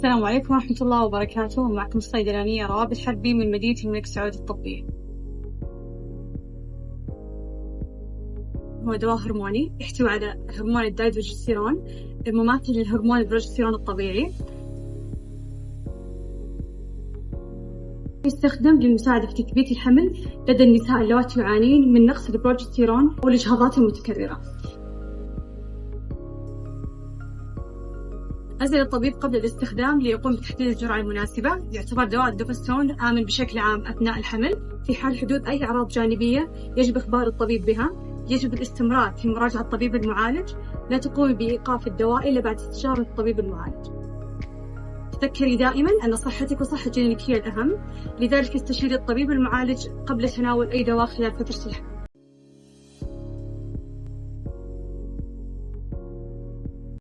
السلام عليكم ورحمة الله وبركاته. معكم الصيدلانية رواب الحربي من مدينة الملك سعود الطبية. هو دواء هرموني يحتوي على هرمون الدايدروجستيرون المماثل للهرمون البروجستيرون الطبيعي. يستخدم للمساعدة في تثبيت الحمل لدى النساء اللواتي يعانين من نقص البروجستيرون والإجهاضات المتكررة. أزل الطبيب قبل الاستخدام ليقوم بتحديد الجرعة المناسبة. يعتبر دواء الدوفاستون آمن بشكل عام أثناء الحمل. في حال حدوث أي أعراض جانبية يجب إخبار الطبيب بها. يجب الاستمرار في مراجعة الطبيب المعالج. لا تقومي بإيقاف الدواء إلا بعد استشارة الطبيب المعالج. تذكري دائما أن صحتك وصحة جنينك هي الأهم، لذلك استشيري الطبيب المعالج قبل تناول أي دواء خلال فترة الحمل.